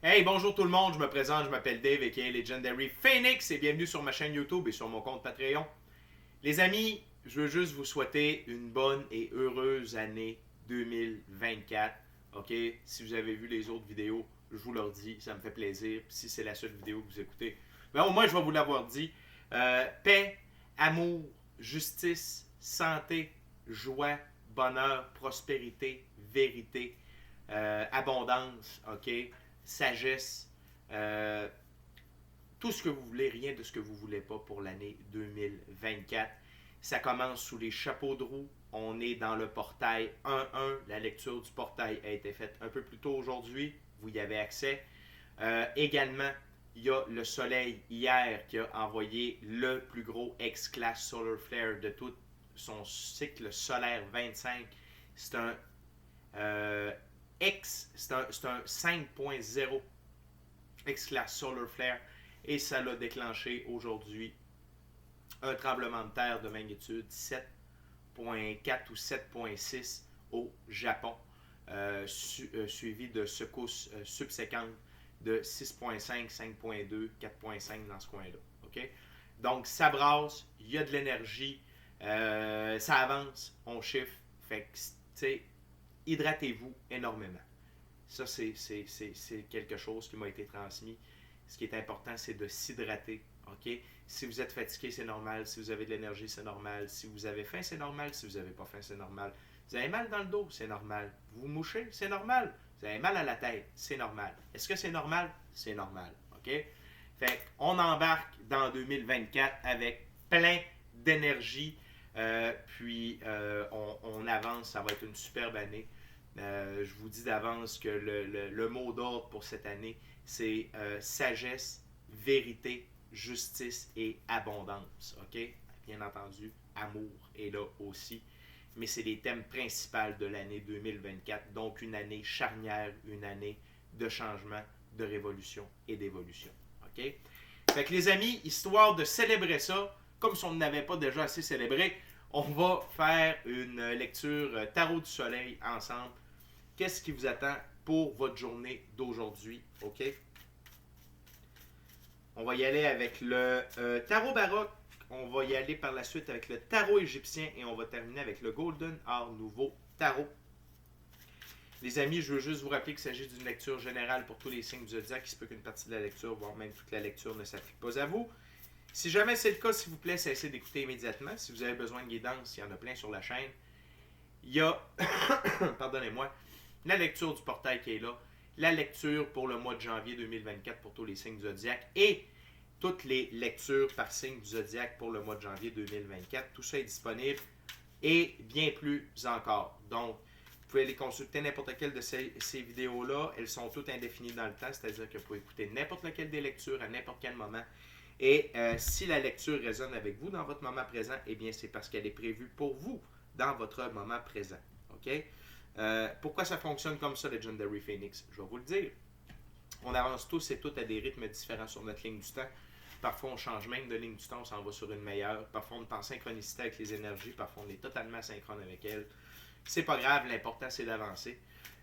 Hey, bonjour tout le monde, je me présente, je m'appelle Dave aka Legendary Phoenix et bienvenue sur ma chaîne YouTube et sur mon compte Patreon. Les amis, je veux juste vous souhaiter une bonne et heureuse année 2024. Ok, si vous avez vu les autres vidéos, je vous leur dis, ça me fait plaisir. Si c'est la seule vidéo que vous écoutez, ben au moins je vais vous l'avoir dit. Paix, amour, justice, santé, joie, bonheur, prospérité, vérité, abondance, ok, sagesse, tout ce que vous voulez, rien de ce que vous ne voulez pas pour l'année 2024. Ça commence sous les chapeaux de roue. On est dans le portail 1.1. La lecture du portail a été faite un peu plus tôt aujourd'hui. Vous y avez accès. Également, il y a le soleil hier qui a envoyé le plus gros X-Class Solar Flare de tout son cycle solaire 25. C'est un c'est un 5.0 X-Class Solar Flare et ça l'a déclenché aujourd'hui un tremblement de terre de magnitude 7.4 ou 7.6 au Japon, suivi de secousses subséquentes de 6.5, 5.2, 4.5 dans ce coin-là. Okay? Donc ça brasse, il y a de l'énergie, ça avance, on chiffre, fait que, tu sais, hydratez-vous énormément. Ça, c'est quelque chose qui m'a été transmis. Ce qui est important, c'est de s'hydrater. Okay? Si vous êtes fatigué, c'est normal. Si vous avez de l'énergie, c'est normal. Si vous avez faim, c'est normal. Si vous n'avez pas faim, c'est normal. Vous avez mal dans le dos, c'est normal. Vous mouchez, c'est normal. Vous avez mal à la tête, c'est normal. Est-ce que c'est normal? C'est normal. OK? Fait on embarque dans 2024 avec plein d'énergie. On avance, ça va être une superbe année. Je vous dis d'avance que le mot d'ordre pour cette année, c'est sagesse, vérité, justice et abondance. OK? Bien entendu, amour est là aussi. Mais c'est les thèmes principaux de l'année 2024. Donc, une année charnière, une année de changement, de révolution et d'évolution. OK? Fait que les amis, histoire de célébrer ça, comme si on n'avait pas déjà assez célébré, on va faire une lecture Tarot du Soleil ensemble. Qu'est-ce qui vous attend pour votre journée d'aujourd'hui? OK? On va y aller avec le tarot baroque. On va y aller par la suite avec le tarot égyptien et on va terminer avec le Golden Art Nouveau Tarot. Les amis, je veux juste vous rappeler qu'il s'agit d'une lecture générale pour tous les signes du zodiaque. Il se peut qu'une partie de la lecture, voire même toute la lecture, ne s'applique pas à vous. Si jamais c'est le cas, s'il vous plaît, cessez d'écouter immédiatement. Si vous avez besoin de guidance, il y en a plein sur la chaîne. Il y a, pardonnez-moi, la lecture du portail qui est là, la lecture pour le mois de janvier 2024 pour tous les signes du zodiaque et toutes les lectures par signe du zodiaque pour le mois de janvier 2024. Tout ça est disponible et bien plus encore. Donc, vous pouvez aller consulter n'importe quelle de ces vidéos-là. Elles sont toutes indéfinies dans le temps, c'est-à-dire que vous pouvez écouter n'importe lequel des lectures à n'importe quel moment. Et si la lecture résonne avec vous dans votre moment présent, eh bien, c'est parce qu'elle est prévue pour vous dans votre moment présent. OK? Pourquoi ça fonctionne comme ça, Legendary Phoenix? Je vais vous le dire. On avance tous et toutes à des rythmes différents sur notre ligne du temps. Parfois, on change même de ligne du temps, on s'en va sur une meilleure. Parfois, on est en synchronicité avec les énergies. Parfois, on est totalement synchrone avec elles. C'est pas grave, l'important, c'est d'avancer.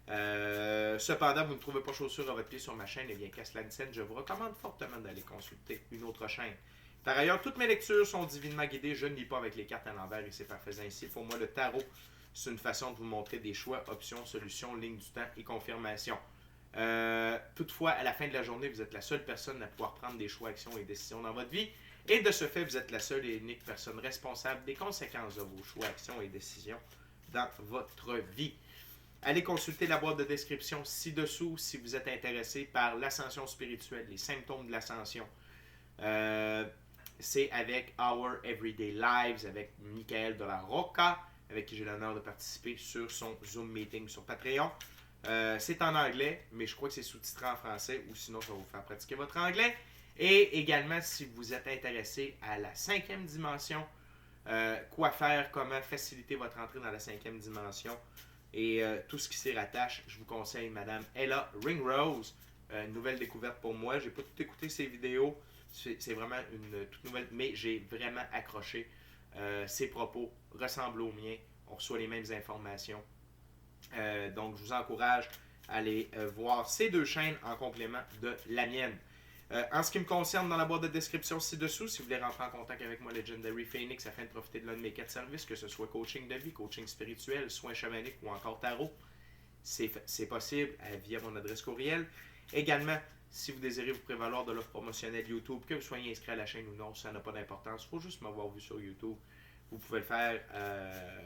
Cependant, vous ne trouvez pas chaussure à votre pied sur ma chaîne, eh bien, qu'à cela ne tienne, je vous recommande fortement d'aller consulter une autre chaîne. Par ailleurs, toutes mes lectures sont divinement guidées. Je ne lis pas avec les cartes à l'envers et c'est par faisant ainsi. Pour moi, le tarot, c'est une façon de vous montrer des choix, options, solutions, lignes du temps et confirmations. Toutefois, à la fin de la journée, vous êtes la seule personne à pouvoir prendre des choix, actions et décisions dans votre vie. Et de ce fait, vous êtes la seule et unique personne responsable des conséquences de vos choix, actions et décisions dans votre vie. Allez consulter la boîte de description ci-dessous si vous êtes intéressé par l'ascension spirituelle, les symptômes de l'ascension. C'est avec Our Everyday Lives, avec Michael de la Rocca, avec qui j'ai l'honneur de participer sur son Zoom meeting sur Patreon. C'est en anglais, mais je crois que c'est sous-titré en français, ou sinon ça va vous faire pratiquer votre anglais. Et également, si vous êtes intéressé à la 5e dimension, quoi faire, comment faciliter votre entrée dans la 5e dimension et tout ce qui s'y rattache, je vous conseille Madame Ella Ringrose, une nouvelle découverte pour moi. J'ai pas tout écouté ses vidéos, c'est vraiment une toute nouvelle, mais j'ai vraiment accroché. Ses propos ressemblent aux miens, on reçoit les mêmes informations. Donc je vous encourage aller voir ces deux chaînes en complément de la mienne. En ce qui me concerne, dans la boîte de description ci-dessous, si vous voulez rentrer en contact avec moi, Legendary Phoenix, afin de profiter de l'un de mes 4 services, que ce soit coaching de vie, coaching spirituel, soins chamaniques ou encore tarot, c'est possible via mon adresse courriel. Également, si vous désirez vous prévaloir de l'offre promotionnelle YouTube, que vous soyez inscrit à la chaîne ou non, ça n'a pas d'importance. Il faut juste m'avoir vu sur YouTube. Vous pouvez le faire,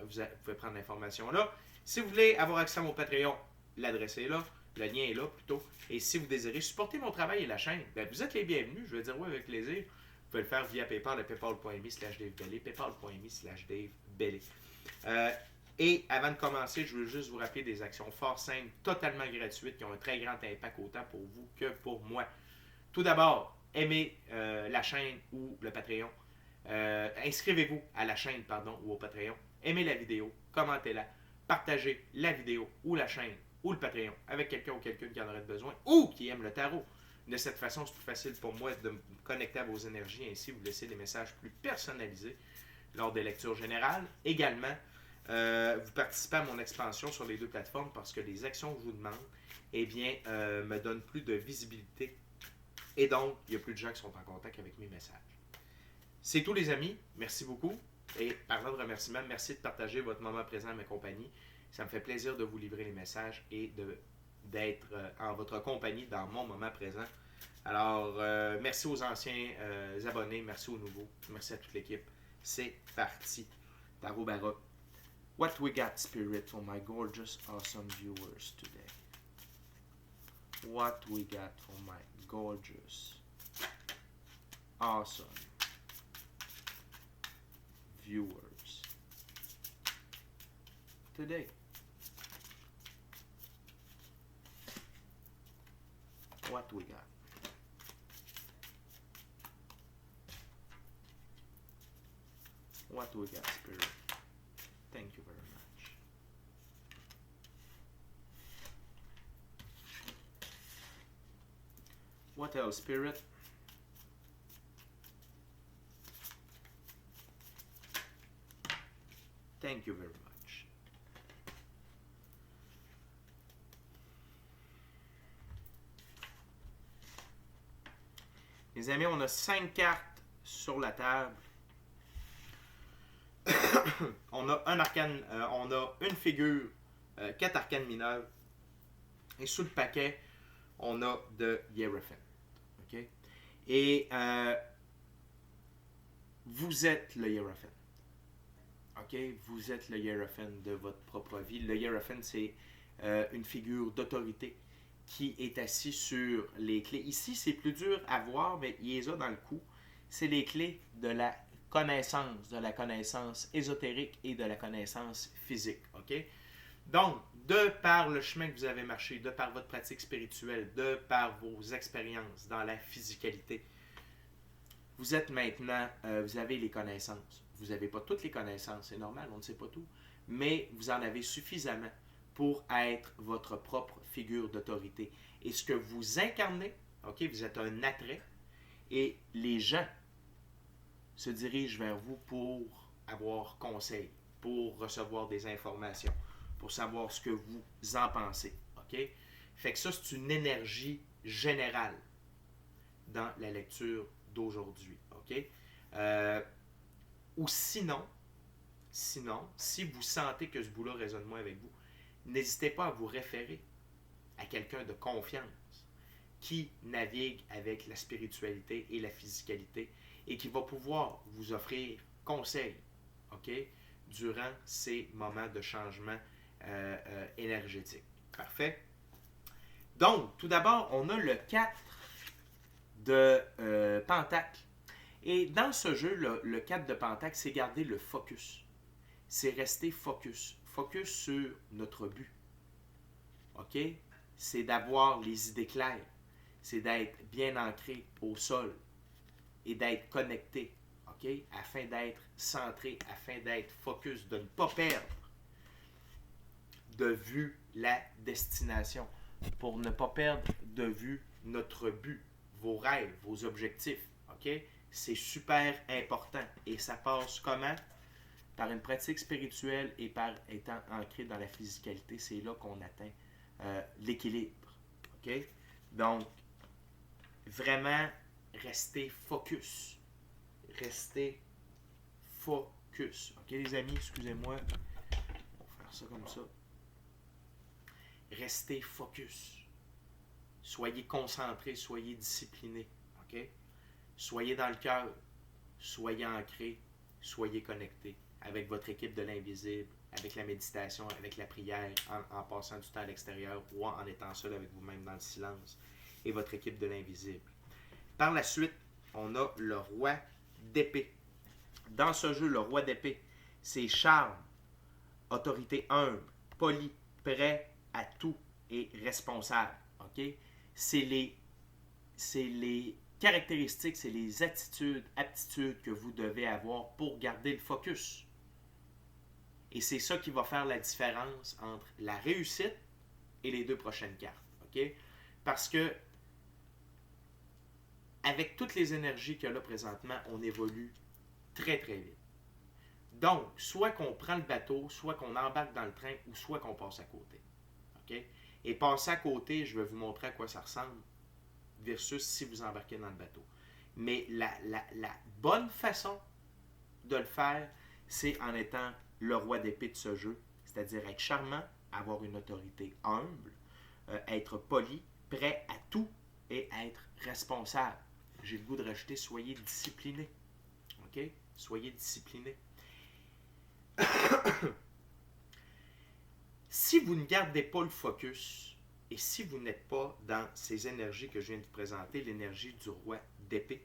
vous pouvez prendre l'information là. Si vous voulez avoir accès à mon Patreon, l'adresse est là, le lien est là plutôt. Et si vous désirez supporter mon travail et la chaîne, ben vous êtes les bienvenus, je vais dire oui avec plaisir. Vous pouvez le faire via PayPal à paypal.me/DaveBellé, paypal.me/DaveBellé. Et avant de commencer, je veux juste vous rappeler des actions fort simples, totalement gratuites, qui ont un très grand impact autant pour vous que pour moi. Tout d'abord, aimez la chaîne ou le Patreon. Inscrivez-vous à la chaîne ou au Patreon. Aimez la vidéo, commentez-la, partagez la vidéo ou la chaîne ou le Patreon avec quelqu'un ou quelqu'une qui en aurait besoin ou qui aime le tarot. De cette façon, c'est plus facile pour moi de me connecter à vos énergies et ainsi vous laisser des messages plus personnalisés lors des lectures générales. Également, vous participez à mon expansion sur les deux plateformes parce que les actions que je vous demande me donnent plus de visibilité et donc il y a plus de gens qui sont en contact avec mes messages. C'est tout les amis, merci beaucoup et parlant de remerciements, merci de partager votre moment présent à ma compagnie. Ça me fait plaisir de vous livrer les messages et d'être en votre compagnie dans mon moment présent. Alors, merci aux anciens abonnés, merci aux nouveaux, merci à toute l'équipe. C'est parti. Tarot Baroque. What we got, Spirit, for my gorgeous, awesome viewers today? What we got for my gorgeous, awesome viewers today? What we got? What we got, Spirit? Thank you very much. What else, Spirit? Thank you very much. Les amis, on a 5 cartes sur la table. On a un arcane, on a une figure, 4 arcanes mineurs. Et sous le paquet, on a de Hierophant. Okay? Et vous êtes le Hierophant. Okay? Vous êtes le Hierophant de votre propre vie. Le Hierophant, c'est une figure d'autorité qui est assis sur les clés. Ici, c'est plus dur à voir, mais il les a dans le cou. C'est les clés de la connaissance ésotérique et de la connaissance physique. Okay? Donc, de par le chemin que vous avez marché, de par votre pratique spirituelle, de par vos expériences dans la physicalité, vous êtes maintenant, vous avez les connaissances. Vous n'avez pas toutes les connaissances, c'est normal, on ne sait pas tout, mais vous en avez suffisamment pour être votre propre figure d'autorité. Et ce que vous incarnez, okay, vous êtes un attrait, et les gens se dirigent vers vous pour avoir conseil, pour recevoir des informations, pour savoir ce que vous en pensez. Okay? Fait que ça, c'est une énergie générale dans la lecture d'aujourd'hui. Okay? Ou sinon, si vous sentez que ce bout-là résonne moins avec vous, n'hésitez pas à vous référer à quelqu'un de confiance qui navigue avec la spiritualité et la physicalité et qui va pouvoir vous offrir conseil, okay, durant ces moments de changement énergétique. Parfait? Donc, tout d'abord, on a le 4 de Pentacle. Et dans ce jeu, le 4 de Pentacle, c'est garder le focus. C'est rester focus. Focus sur notre but. OK? C'est d'avoir les idées claires. C'est d'être bien ancré au sol et d'être connecté. OK? Afin d'être centré, afin d'être focus, de ne pas perdre de vue la destination. Pour ne pas perdre de vue notre but, vos rêves, vos objectifs. OK? C'est super important. Et ça passe comment? Par une pratique spirituelle et par étant ancré dans la physicalité. C'est là qu'on atteint l'équilibre. OK? Donc, vraiment, restez focus. Restez focus. OK, les amis, excusez-moi. On va faire ça comme ça. Restez focus. Soyez concentrés, soyez disciplinés. OK? Soyez dans le cœur. Soyez ancrés. Soyez connectés avec votre équipe de l'invisible, avec la méditation, avec la prière, en passant du temps à l'extérieur ou en étant seul avec vous-même dans le silence et votre équipe de l'invisible. Par la suite, on a le roi d'épée. Dans ce jeu, le roi d'épée, c'est charme, autorité humble, poli, prêt à tout et responsable. Okay? C'est les caractéristiques, c'est les attitudes, aptitudes que vous devez avoir pour garder le focus. Et c'est ça qui va faire la différence entre la réussite et les deux prochaines cartes. Okay? Parce que avec toutes les énergies qu'il y a là présentement, on évolue très très vite. Donc, soit qu'on prend le bateau, soit qu'on embarque dans le train, ou soit qu'on passe à côté. Okay? Et passer à côté, je vais vous montrer à quoi ça ressemble versus si vous embarquez dans le bateau. Mais la bonne façon de le faire, c'est en étant le roi d'épée de ce jeu, c'est-à-dire être charmant, avoir une autorité humble, être poli, prêt à tout et être responsable. J'ai le goût de rajouter, soyez disciplinés. OK? Soyez disciplinés. Si vous ne gardez pas le focus et si vous n'êtes pas dans ces énergies que je viens de vous présenter, l'énergie du roi d'épée,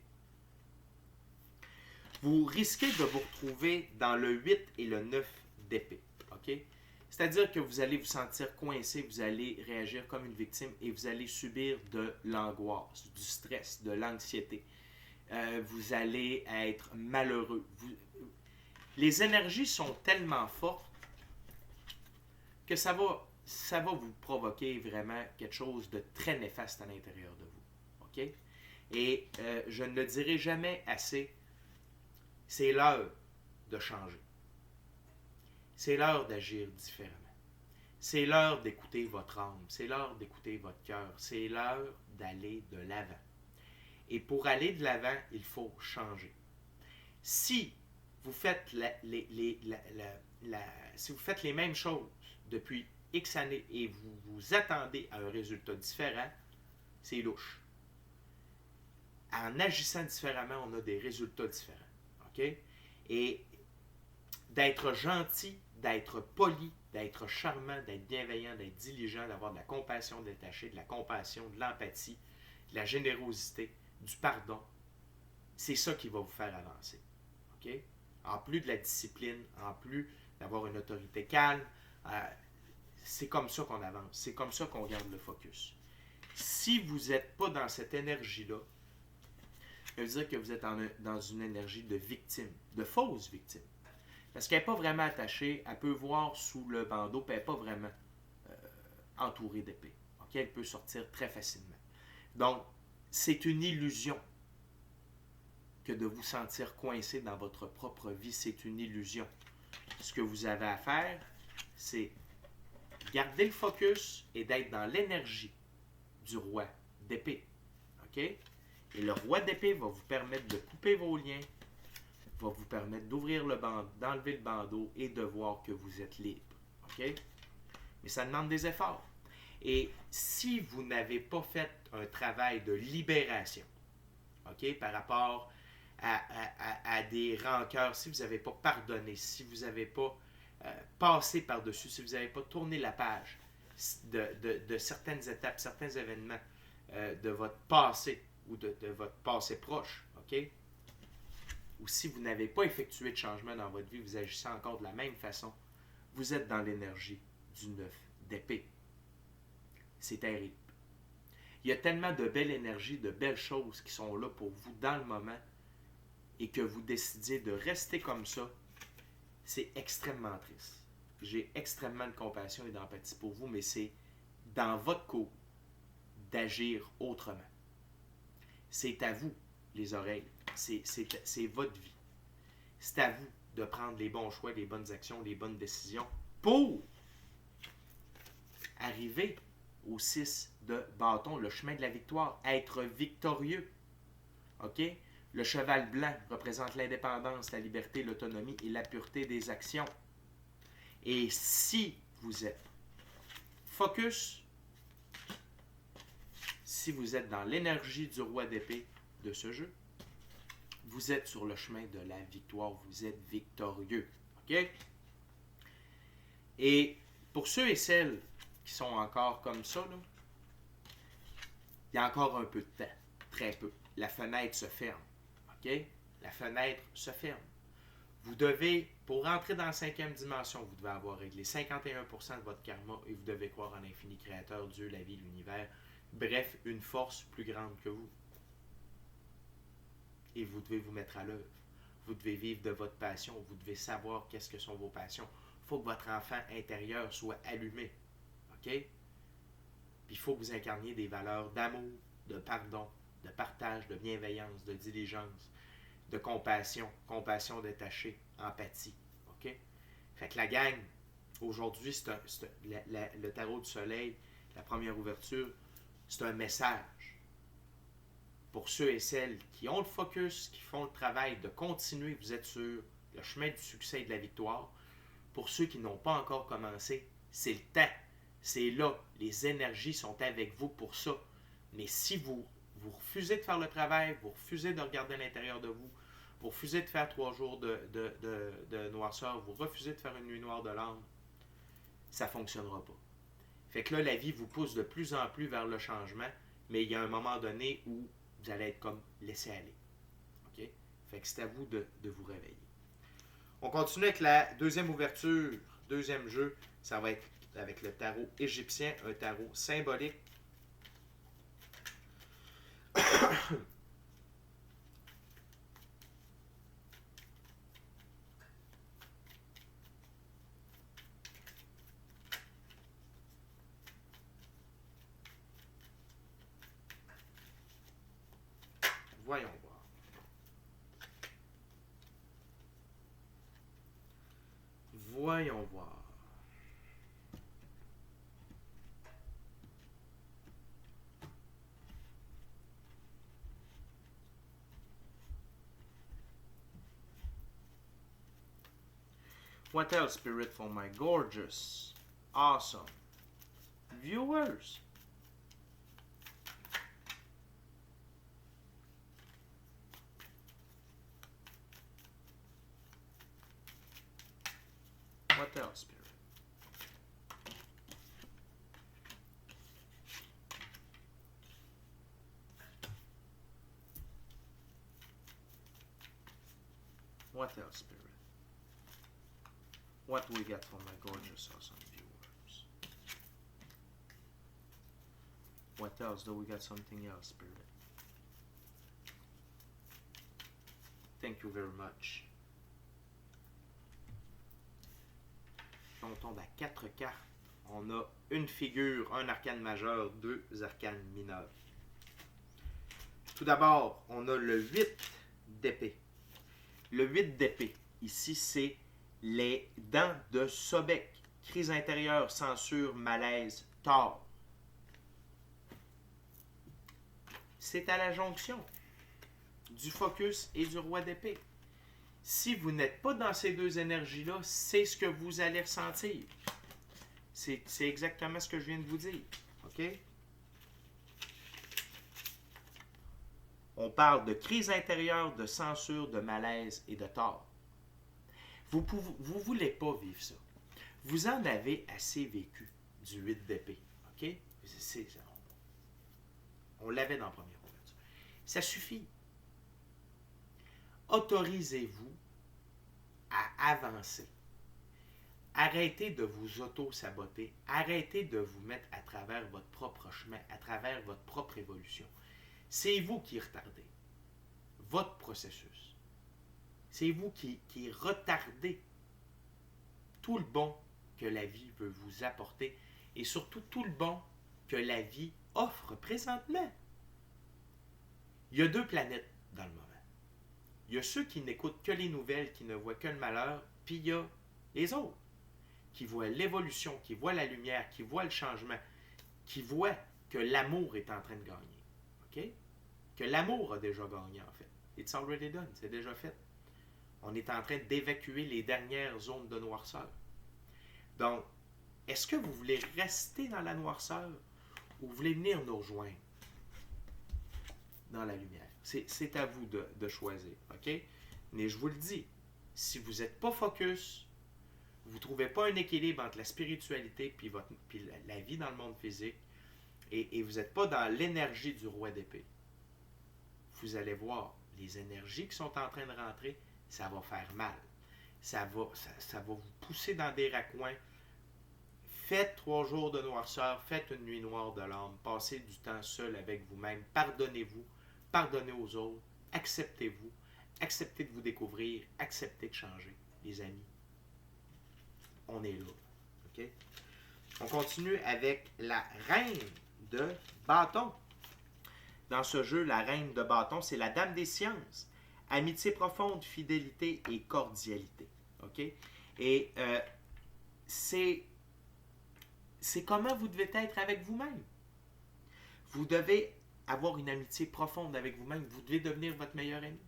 vous risquez de vous retrouver dans le 8 et le 9 d'épée. Okay? C'est-à-dire que vous allez vous sentir coincé, vous allez réagir comme une victime et vous allez subir de l'angoisse, du stress, de l'anxiété. Vous allez être malheureux. Les énergies sont tellement fortes que ça va vous provoquer vraiment quelque chose de très néfaste à l'intérieur de vous. OK? Et je ne le dirai jamais assez, c'est l'heure de changer. C'est l'heure d'agir différemment. C'est l'heure d'écouter votre âme. C'est l'heure d'écouter votre cœur. C'est l'heure d'aller de l'avant. Et pour aller de l'avant, il faut changer. Si vous faites si vous faites les mêmes choses depuis X années et vous vous attendez à un résultat différent, c'est louche. En agissant différemment, on a des résultats différents. OK? Et d'être gentil, d'être poli, d'être charmant, d'être bienveillant, d'être diligent, d'avoir de la compassion détachée, de la compassion, de l'empathie, de la générosité, du pardon, c'est ça qui va vous faire avancer. OK? En plus de la discipline, en plus d'avoir une autorité calme, c'est comme ça qu'on avance, c'est comme ça qu'on garde le focus. Si vous n'êtes pas dans cette énergie-là, ça veut dire que vous êtes dans une énergie de victime, de fausse victime. Parce qu'elle n'est pas vraiment attachée, elle peut voir sous le bandeau, puis elle n'est pas vraiment entourée d'épée. Okay? Elle peut sortir très facilement. Donc, c'est une illusion que de vous sentir coincé dans votre propre vie. C'est une illusion. Ce que vous avez à faire, c'est garder le focus et d'être dans l'énergie du roi d'épée. OK? Et le roi d'épée va vous permettre de couper vos liens, va vous permettre d'ouvrir le bandeau, d'enlever le bandeau et de voir que vous êtes libre. OK? Mais ça demande des efforts. Et si vous n'avez pas fait un travail de libération, OK, par rapport à des rancœurs, si vous n'avez pas pardonné, si vous n'avez pas passé par-dessus, si vous n'avez pas tourné la page de certaines étapes, certains événements de votre passé ou de votre passé proche, OK? Ou si vous n'avez pas effectué de changement dans votre vie, vous agissez encore de la même façon, vous êtes dans l'énergie du 9 d'épée. C'est terrible. Il y a tellement de belle énergie, de belles choses qui sont là pour vous dans le moment et que vous décidiez de rester comme ça, c'est extrêmement triste. J'ai extrêmement de compassion et d'empathie pour vous, mais c'est dans votre cours d'agir autrement. C'est à vous, les oreilles. C'est votre vie. C'est à vous de prendre les bons choix, les bonnes actions, les bonnes décisions pour arriver au 6 de bâton, le chemin de la victoire, être victorieux. OK? Le cheval blanc représente l'indépendance, la liberté, l'autonomie et la pureté des actions. Et si vous êtes focus, si vous êtes dans l'énergie du roi d'épée de ce jeu, vous êtes sur le chemin de la victoire, vous êtes victorieux. OK? Et pour ceux et celles qui sont encore comme ça, là, il y a encore un peu de temps, très peu. La fenêtre se ferme. OK? La fenêtre se ferme. Vous devez, pour rentrer dans la 5e dimension, vous devez avoir réglé 51% de votre karma et vous devez croire en l'infini créateur, Dieu, la vie, l'univers. Bref, une force plus grande que vous. Et vous devez vous mettre à l'œuvre. Vous devez vivre de votre passion. Vous devez savoir qu'est-ce que sont vos passions. Il faut que votre enfant intérieur soit allumé. OK? Puis il faut que vous incarniez des valeurs d'amour, de pardon, de partage, de bienveillance, de diligence, de compassion, compassion détachée, empathie. OK? Fait que la gang, aujourd'hui, le tarot du soleil, la première ouverture, c'est un message pour ceux et celles qui ont le focus, qui font le travail de continuer, vous êtes sur le chemin du succès et de la victoire. Pour ceux qui n'ont pas encore commencé, c'est le temps. C'est là. Les énergies sont avec vous pour ça. Mais si vous refusez de faire le travail, vous refusez de regarder à l'intérieur de vous, vous refusez de faire 3 jours de noirceur, vous refusez de faire une nuit noire de l'âme, ça ne fonctionnera pas. Fait que là, la vie vous pousse de plus en plus vers le changement, mais il y a un moment donné où vous allez être comme laissé aller. OK? Fait que c'est à vous de vous réveiller. On continue avec la deuxième ouverture, deuxième jeu. Ça va être avec le tarot égyptien, un tarot symbolique. Voyons voir. Voyons voir. What else, Spirit, for my gorgeous, awesome viewers? What else, Spirit? What else, Spirit? What do we get for my gorgeous, awesome viewers? What else? Do we got something else, Spirit? Thank you very much. On tombe à 4 cartes. On a une figure, un arcane majeur, 2 arcanes mineurs. Tout d'abord, on a le 8 d'épée. Le 8 d'épée, ici, c'est les dents de Sobek. Crise intérieure, censure, malaise, tort. C'est à la jonction du focus et du roi d'épée. Si vous n'êtes pas dans ces deux énergies-là, c'est ce que vous allez ressentir. C'est exactement ce que je viens de vous dire. OK? On parle de crise intérieure, de censure, de malaise et de tort. Vous ne voulez pas vivre ça. Vous en avez assez vécu du 8 d'épée. OK? On l'avait dans la première ouverture. Ça suffit. Autorisez-vous à avancer. Arrêtez de vous auto-saboter. Arrêtez de vous mettre à travers votre propre chemin, à travers votre propre évolution. C'est vous qui retardez votre processus. C'est vous qui retardez tout le bon que la vie veut vous apporter et surtout tout le bon que la vie offre présentement. Il y a 2 planètes dans le moment. Il y a ceux qui n'écoutent que les nouvelles, qui ne voient que le malheur, puis il y a les autres qui voient l'évolution, qui voient la lumière, qui voient le changement. qui voient que l'amour est en train de gagner. OK? Que l'amour a déjà gagné, en fait. It's already done, c'est déjà fait. On est en train d'évacuer les dernières zones de noirceur. Donc, est-ce que vous voulez rester dans la noirceur ou vous voulez venir nous rejoindre dans la lumière? C'est à vous de choisir, OK? Mais je vous le dis, si vous n'êtes pas focus, vous ne trouvez pas un équilibre entre la spiritualité puis la vie dans le monde physique, et vous n'êtes pas dans l'énergie du roi d'épée, vous allez voir les énergies qui sont en train de rentrer, ça va faire mal. Ça va vous pousser dans des raccoins. Faites 3 jours de noirceur, faites une nuit noire de l'âme, passez du temps seul avec vous-même, pardonnez-vous, pardonnez aux autres, acceptez-vous, acceptez de vous découvrir, acceptez de changer, les amis. On est là. OK? On continue avec la reine de bâton. Dans ce jeu, la reine de bâton, c'est la dame des sciences. Amitié profonde, fidélité et cordialité. OK? Et c'est comment vous devez être avec vous-même. Vous devez avoir une amitié profonde avec vous-même. Vous devez devenir votre meilleur ami.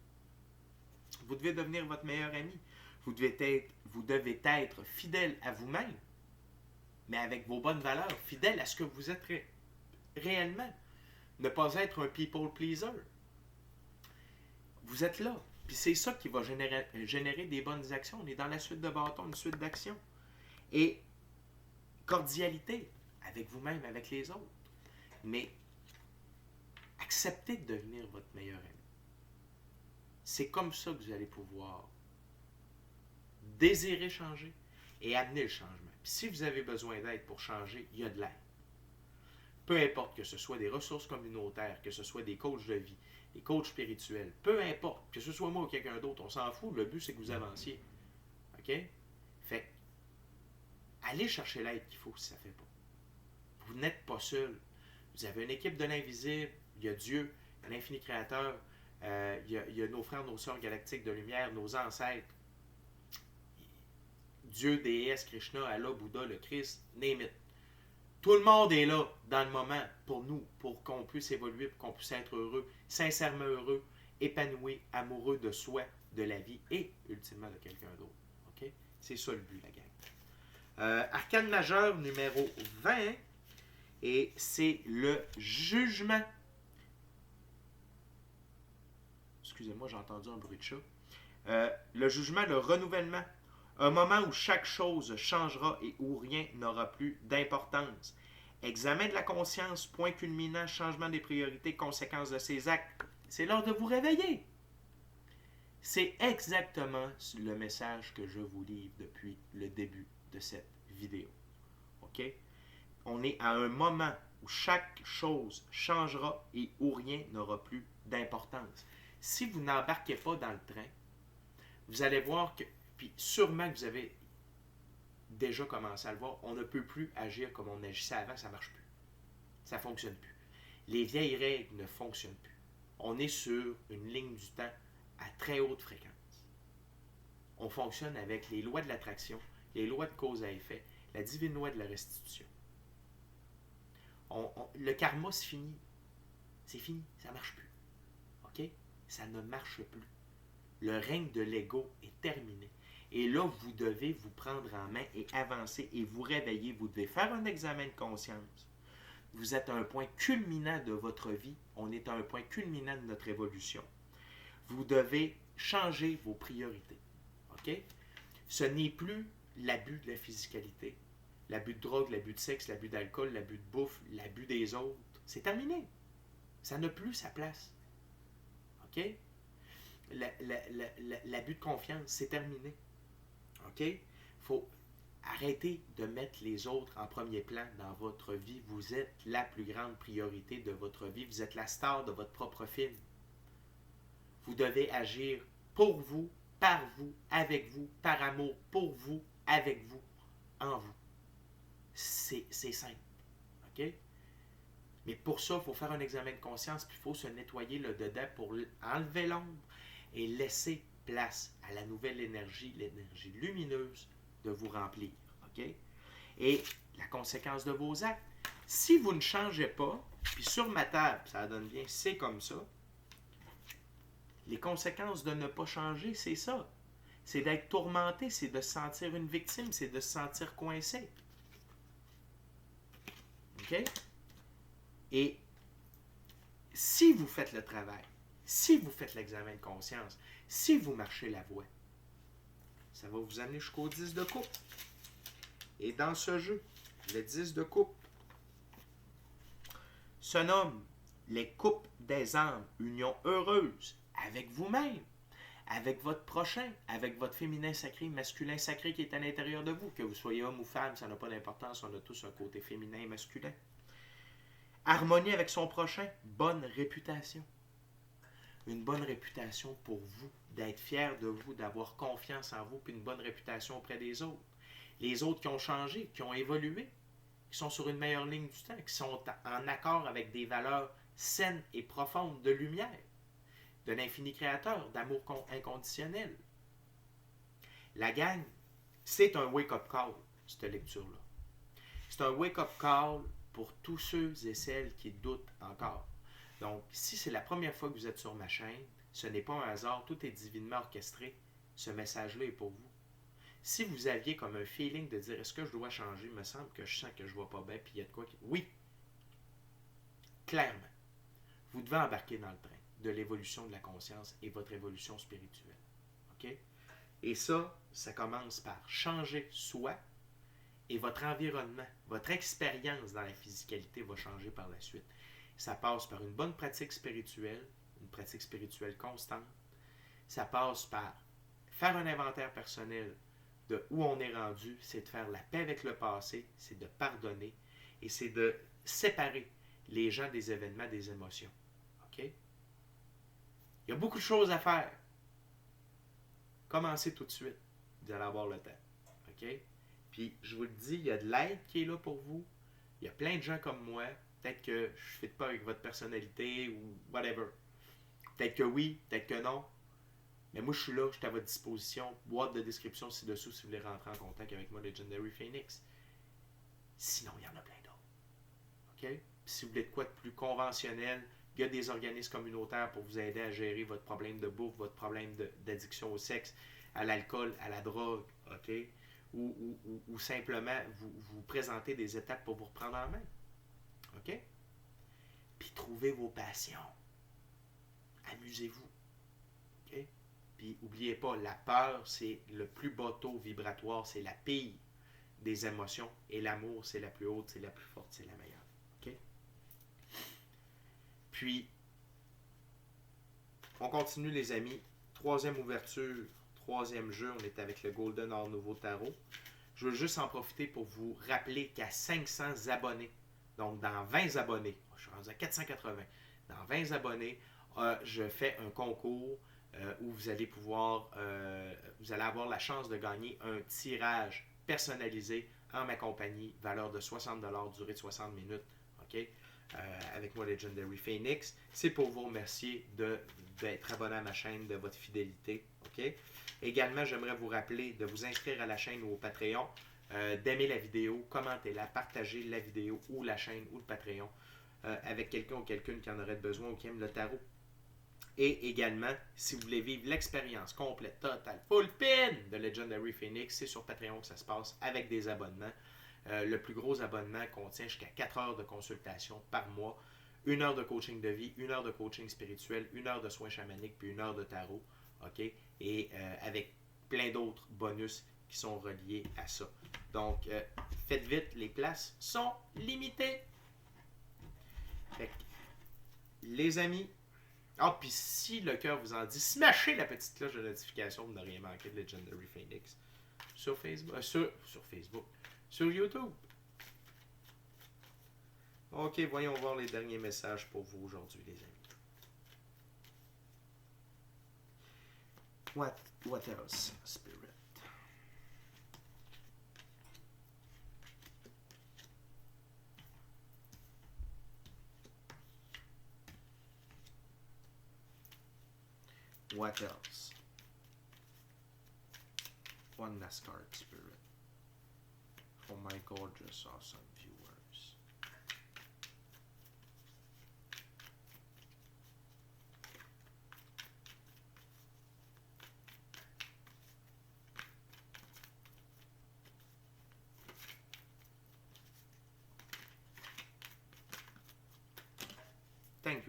Vous devez devenir votre meilleur ami. Vous devez être fidèle à vous-même, mais avec vos bonnes valeurs, fidèle à ce que vous êtes réellement. Ne pas être un people pleaser. Vous êtes là. Puis c'est ça qui va générer des bonnes actions. On est dans la suite de bâtons, une suite d'actions. Et cordialité avec vous-même, avec les autres. Mais acceptez de devenir votre meilleur ami. C'est comme ça que vous allez pouvoir désirer changer et amener le changement. Puis si vous avez besoin d'aide pour changer, il y a de l'aide. Peu importe que ce soit des ressources communautaires, que ce soit des coachs de vie, des coachs spirituels, peu importe, que ce soit moi ou quelqu'un d'autre, on s'en fout, le but c'est que vous avanciez. OK? Fait allez chercher l'aide qu'il faut si ça ne fait pas. Vous n'êtes pas seul. Vous avez une équipe de l'invisible, il y a Dieu, l'infini créateur, il y a nos frères, nos sœurs galactiques de lumière, nos ancêtres, Dieu, déesse, Krishna, Allah, Bouddha, le Christ, name it. Tout le monde est là dans le moment pour nous, pour qu'on puisse évoluer, pour qu'on puisse être heureux, sincèrement heureux, épanoui, amoureux de soi, de la vie et ultimement de quelqu'un d'autre. Okay? C'est ça le but, la gang. Arcane majeur numéro 20, et c'est le jugement. Excusez-moi, j'ai entendu un bruit de chat. Le jugement, le renouvellement. Un moment où chaque chose changera et où rien n'aura plus d'importance. Examen de la conscience, point culminant, changement des priorités, conséquences de ses actes. C'est l'heure de vous réveiller. C'est exactement le message que je vous livre depuis le début de cette vidéo. OK? On est à un moment où chaque chose changera et où rien n'aura plus d'importance. Si vous n'embarquez pas dans le train, vous allez voir que, puis sûrement que vous avez déjà commencé à le voir, on ne peut plus agir comme on agissait avant, ça ne marche plus. Ça ne fonctionne plus. Les vieilles règles ne fonctionnent plus. On est sur une ligne du temps à très haute fréquence. On fonctionne avec les lois de l'attraction, les lois de cause à effet, la divine loi de la restitution. Le karma, c'est fini. C'est fini, ça ne marche plus. OK? Ça ne marche plus. Le règne de l'ego est terminé. Et là, vous devez vous prendre en main et avancer et vous réveiller. Vous devez faire un examen de conscience. Vous êtes à un point culminant de votre vie. On est à un point culminant de notre évolution. Vous devez changer vos priorités. OK? Ce n'est plus l'abus de la physicalité, l'abus de drogue, l'abus de sexe, l'abus d'alcool, l'abus de bouffe, l'abus des autres. C'est terminé. Ça n'a plus sa place. OK? L'abus de confiance, c'est terminé. OK? Il faut arrêter de mettre les autres en premier plan dans votre vie. Vous êtes la plus grande priorité de votre vie. Vous êtes la star de votre propre film. Vous devez agir pour vous, par vous, avec vous, par amour, pour vous, avec vous, en vous. C'est simple. OK? Mais pour ça, il faut faire un examen de conscience, puis il faut se nettoyer le dedans pour enlever l'ombre et laisser place à la nouvelle énergie, l'énergie lumineuse, de vous remplir. OK? Et la conséquence de vos actes, Si vous ne changez pas, puis sur ma table, ça donne bien, c'est comme ça, les conséquences de ne pas changer, c'est ça. C'est d'être tourmenté, c'est de se sentir une victime, c'est de se sentir coincé. OK? Et si vous faites le travail, si vous faites l'examen de conscience, si vous marchez la voie, ça va vous amener jusqu'au 10 de coupe. Et dans ce jeu, le 10 de coupe se nomme les coupes des âmes, union heureuse avec vous-même, avec votre prochain, avec votre féminin sacré, masculin sacré qui est à l'intérieur de vous. Que vous soyez homme ou femme, ça n'a pas d'importance, on a tous un côté féminin et masculin. Harmonie avec son prochain, bonne réputation. Une bonne réputation pour vous, d'être fier de vous, d'avoir confiance en vous, puis une bonne réputation auprès des autres. Les autres qui ont changé, qui ont évolué, qui sont sur une meilleure ligne du temps, qui sont en accord avec des valeurs saines et profondes de lumière, de l'infini créateur, d'amour inconditionnel. La gang, c'est un wake-up call, cette lecture-là. C'est un wake-up call pour tous ceux et celles qui doutent encore. Donc, si c'est la première fois que vous êtes sur ma chaîne, ce n'est pas un hasard, tout est divinement orchestré. Ce message-là est pour vous. Si vous aviez comme un feeling de dire, est-ce que je dois changer, il me semble que je sens que je ne vais pas bien, puis il y a de quoi qui... Oui, clairement, vous devez embarquer dans le train de l'évolution de la conscience et votre évolution spirituelle. OK? Et ça commence par changer soi, et votre environnement, votre expérience dans la physicalité va changer par la suite. Ça passe par une bonne pratique spirituelle constante. Ça passe par faire un inventaire personnel de où on est rendu, c'est de faire la paix avec le passé, c'est de pardonner et c'est de séparer les gens des événements, des émotions. OK? Il y a beaucoup de choses à faire. Commencez tout de suite. Vous allez avoir le temps. OK? Puis, je vous le dis, il y a de l'aide qui est là pour vous. Il y a plein de gens comme moi. Peut-être que je ne fit pas avec votre personnalité ou whatever. Peut-être que oui, peut-être que non. Mais moi, je suis là, je suis à votre disposition. Boîte de description ci-dessous si vous voulez rentrer en contact avec moi, Legendary Phoenix. Sinon, il y en a plein d'autres. OK? Puis, si vous voulez de quoi de plus conventionnel, il y a des organismes communautaires pour vous aider à gérer votre problème de bouffe, votre problème d'addiction au sexe, à l'alcool, à la drogue. OK? Ou simplement vous présenter des étapes pour vous reprendre en main. OK? Puis trouvez vos passions. Amusez-vous. OK? Puis n'oubliez pas, la peur, c'est le plus bas taux vibratoire, c'est la pire des émotions. Et l'amour, c'est la plus haute, c'est la plus forte, c'est la meilleure. OK? Puis, on continue les amis. Troisième ouverture, troisième jeu, on est avec le Golden Art Nouveau Tarot. Je veux juste en profiter pour vous rappeler qu'à 500 abonnés, donc dans 20 abonnés, je suis rendu à 480, dans 20 abonnés, je fais un concours où vous allez pouvoir, vous allez avoir la chance de gagner un tirage personnalisé en ma compagnie, valeur de 60$, durée de 60 minutes, OK? Avec moi, Legendary Phoenix. C'est pour vous remercier d'être abonné à ma chaîne, de votre fidélité, OK? Également, j'aimerais vous rappeler de vous inscrire à la chaîne ou au Patreon, d'aimer la vidéo, commentez-la, partagez la vidéo ou la chaîne ou le Patreon avec quelqu'un ou quelqu'une qui en aurait besoin ou qui aime le tarot. Et également, si vous voulez vivre l'expérience complète, totale, full pin de Legendary Phoenix, c'est sur Patreon que ça se passe avec des abonnements. Le plus gros abonnement contient jusqu'à 4 heures de consultation par mois, 1 heure de coaching de vie, 1 heure de coaching spirituel, 1 heure de soins chamaniques, puis 1 heure de tarot. OK? Et avec plein d'autres bonus qui sont reliés à ça. Donc, faites vite, les places sont limitées. Fait que, les amis, puis si le cœur vous en dit, smashez la petite cloche de notification pour ne rien manquer de Legendary Phoenix sur Facebook, sur YouTube. OK, voyons voir les derniers messages pour vous aujourd'hui, les amis. What else, Spirit? What else? One last card, Spirit. For my gorgeous, awesome viewers.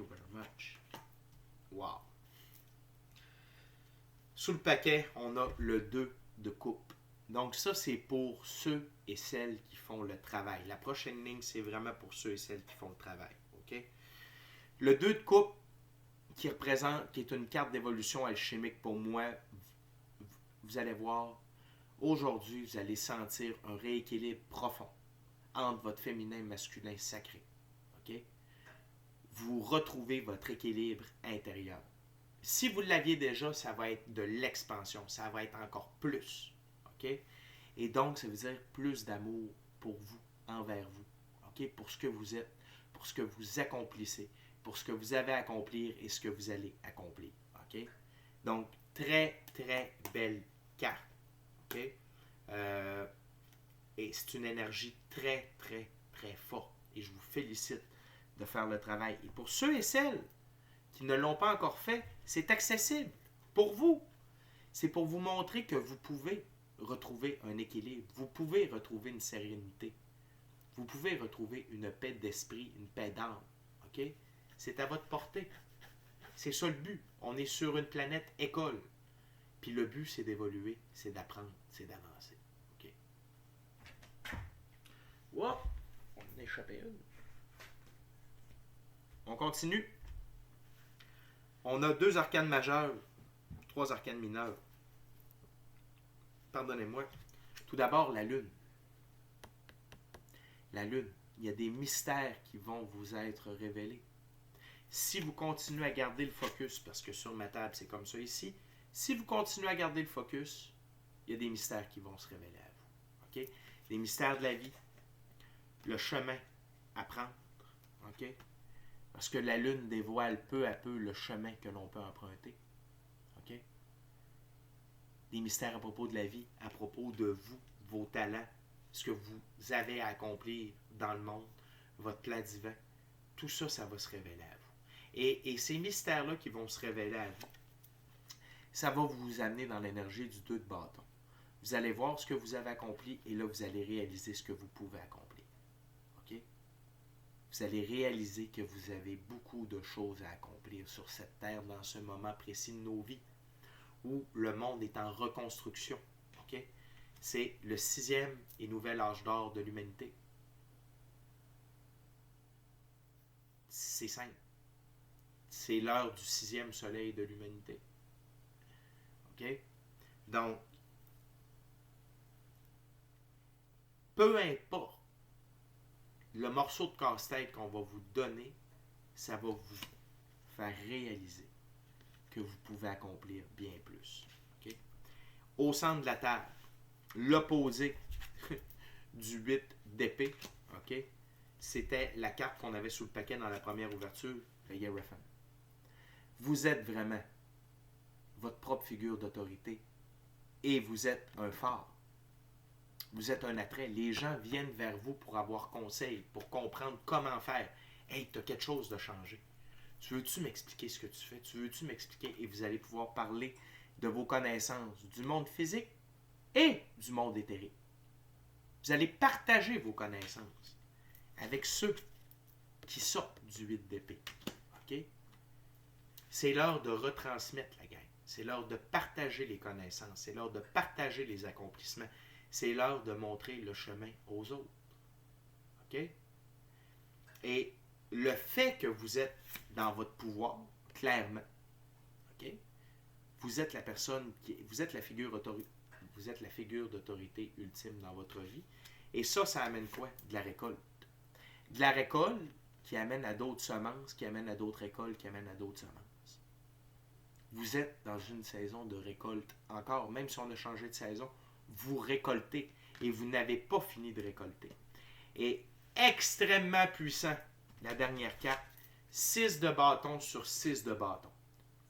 you very much. Wow. Sous le paquet, on a le 2 de coupe. Donc ça, c'est pour ceux et celles qui font le travail. La prochaine ligne, c'est vraiment pour ceux et celles qui font le travail. OK? Le 2 de coupe, qui est une carte d'évolution alchimique pour moi, vous allez voir, aujourd'hui, vous allez sentir un rééquilibre profond entre votre féminin et masculin sacré. OK? Vous retrouvez votre équilibre intérieur. Si vous l'aviez déjà, ça va être de l'expansion. Ça va être encore plus. OK? Et donc, ça veut dire plus d'amour pour vous, envers vous. OK? Pour ce que vous êtes, pour ce que vous accomplissez, pour ce que vous avez à accomplir et ce que vous allez accomplir. OK? Donc, très, très belle carte. OK? Et c'est une énergie très, très, très forte. Et je vous félicite de faire le travail. Et pour ceux et celles qui ne l'ont pas encore fait, c'est accessible pour vous. C'est pour vous montrer que vous pouvez retrouver un équilibre. Vous pouvez retrouver une sérénité. Vous pouvez retrouver une paix d'esprit, une paix d'âme. OK? C'est à votre portée. C'est ça le but. On est sur une planète école. Puis le but, c'est d'évoluer, c'est d'apprendre, c'est d'avancer. OK? Wow! On en a échappé une. On continue. On a 2 arcanes majeures, 3 arcanes mineures. Pardonnez-moi. Tout d'abord, la Lune. La Lune. Il y a des mystères qui vont vous être révélés. Si vous continuez à garder le focus, parce que sur ma table, c'est comme ça ici, si vous continuez à garder le focus, il y a des mystères qui vont se révéler à vous. OK? Les mystères de la vie, le chemin à prendre. OK? Parce que la Lune dévoile peu à peu le chemin que l'on peut emprunter. OK? Des mystères à propos de la vie, à propos de vous, vos talents, ce que vous avez à accomplir dans le monde, votre plan divin. Tout ça, ça va se révéler à vous. Et ces mystères-là qui vont se révéler à vous, ça va vous amener dans l'énergie du 2 de bâton. Vous allez voir ce que vous avez accompli et là, vous allez réaliser ce que vous pouvez accomplir. OK? Vous allez réaliser que vous avez beaucoup de choses à accomplir sur cette terre dans ce moment précis de nos vies où le monde est en reconstruction. OK? C'est le 6e et nouvel âge d'or de l'humanité. C'est simple. C'est l'heure du 6e soleil de l'humanité. OK? Donc, peu importe le morceau de casse-tête qu'on va vous donner, ça va vous faire réaliser que vous pouvez accomplir bien plus. Okay? Au centre de la table, l'opposé du 8 d'épée, okay? C'était la carte qu'on avait sous le paquet dans la première ouverture, le Hierophant. Vous êtes vraiment votre propre figure d'autorité et vous êtes un phare. Vous êtes un attrait. Les gens viennent vers vous pour avoir conseil, pour comprendre comment faire. Hey, tu as quelque chose de changer. Tu veux-tu m'expliquer ce que tu fais? Tu veux-tu m'expliquer? Et vous allez pouvoir parler de vos connaissances du monde physique et du monde éthérique. Vous allez partager vos connaissances avec ceux qui sortent du 8 d'épée. OK? C'est l'heure de retransmettre la gang. C'est l'heure de partager les connaissances. C'est l'heure de partager les accomplissements. C'est l'heure de montrer le chemin aux autres. OK? Et le fait que vous êtes dans votre pouvoir, clairement, OK? Vous êtes la personne vous êtes la figure d'autorité ultime dans votre vie. Et ça amène quoi? De la récolte. De la récolte qui amène à d'autres semences, qui amène à d'autres récoltes, qui amène à d'autres semences. Vous êtes dans une saison de récolte encore, même si on a changé de saison, vous récoltez et vous n'avez pas fini de récolter. Et extrêmement puissant, la dernière carte, 6 de bâton sur 6 de bâton.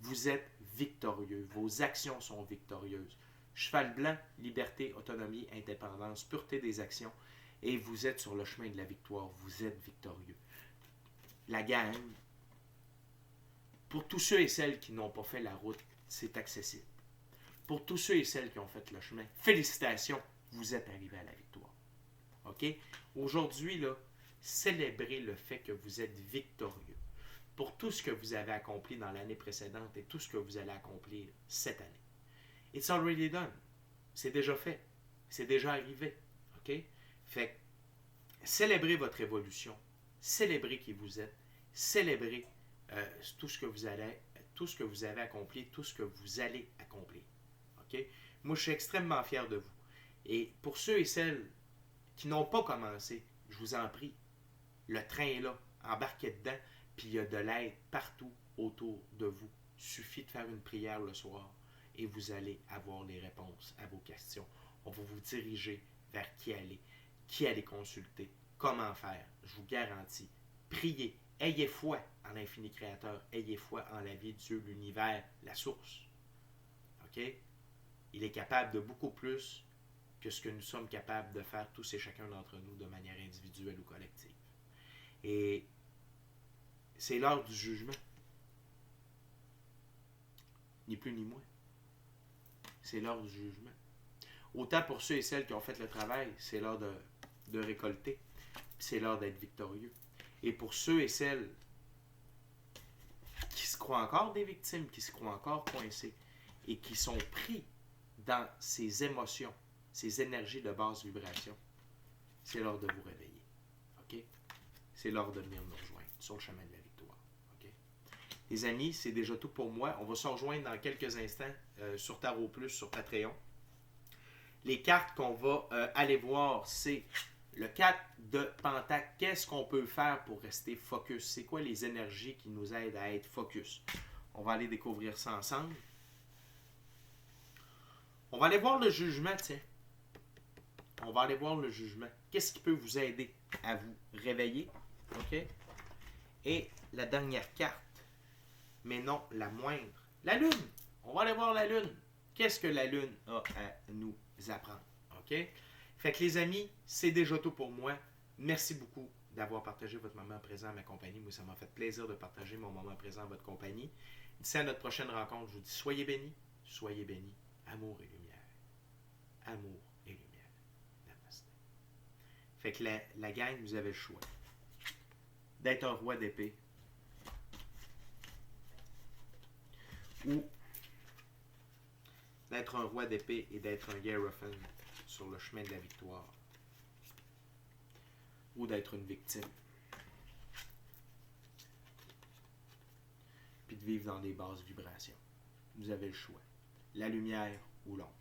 Vous êtes victorieux, vos actions sont victorieuses. Cheval blanc, liberté, autonomie, indépendance, pureté des actions, et vous êtes sur le chemin de la victoire, vous êtes victorieux. La gang, pour tous ceux et celles qui n'ont pas fait la route, c'est accessible. Pour tous ceux et celles qui ont fait le chemin, félicitations, vous êtes arrivés à la victoire. OK? Aujourd'hui, là, célébrez le fait que vous êtes victorieux. pour tout ce que vous avez accompli dans l'année précédente et tout ce que vous allez accomplir cette année. It's already done. C'est déjà fait. C'est déjà arrivé. OK? Fait que célébrez votre évolution. Célébrez qui vous êtes. Célébrez tout ce que vous avez accompli, tout ce que vous allez accomplir. OK? Moi, je suis extrêmement fier de vous. Et pour ceux et celles qui n'ont pas commencé, je vous en prie, le train est là. Embarquez dedans, puis il y a de l'aide partout autour de vous. Il suffit de faire une prière le soir et vous allez avoir les réponses à vos questions. On va vous diriger vers qui aller consulter, comment faire. Je vous garantis. Priez. Ayez foi en l'infini créateur. Ayez foi en la vie, Dieu, l'univers, la source. OK? Il est capable de beaucoup plus que ce que nous sommes capables de faire tous et chacun d'entre nous de manière individuelle ou collective. Et c'est l'heure du jugement. Ni plus ni moins. C'est l'heure du jugement. Autant pour ceux et celles qui ont fait le travail, c'est l'heure de récolter. C'est l'heure d'être victorieux. Et pour ceux et celles qui se croient encore des victimes, qui se croient encore coincés et qui sont pris dans ces émotions, ces énergies de basse vibration, c'est l'heure de vous réveiller. OK? C'est l'heure de venir nous rejoindre sur le chemin de la victoire. OK? Les amis, c'est déjà tout pour moi. On va se rejoindre dans quelques instants sur Tarot Plus, sur Patreon. Les cartes qu'on va aller voir, c'est le 4 de Pentacle. Qu'est-ce qu'on peut faire pour rester focus? C'est quoi les énergies qui nous aident à être focus? On va aller découvrir ça ensemble. On va aller voir le jugement, tiens. On va aller voir le jugement. Qu'est-ce qui peut vous aider à vous réveiller? OK? Et la dernière carte, mais non la moindre, la Lune. On va aller voir la Lune. Qu'est-ce que la Lune a à nous apprendre? OK? Fait que les amis, c'est déjà tout pour moi. Merci beaucoup d'avoir partagé votre moment présent à ma compagnie. Moi, ça m'a fait plaisir de partager mon moment présent à votre compagnie. D'ici à notre prochaine rencontre, je vous dis soyez bénis, amour et lumière. Amour et lumière. Namaste. Fait que la gang, vous avez le choix d'être un roi d'épée ou d'être un roi d'épée et d'être un Hierophant sur le chemin de la victoire, ou d'être une victime, puis de vivre dans des basses vibrations. Vous avez le choix. La lumière ou l'ombre.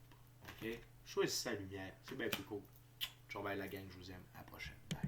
OK? Choisissez la lumière. C'est bien plus cool. Ciao, bye la gang, je vous aime. À la prochaine. Bye.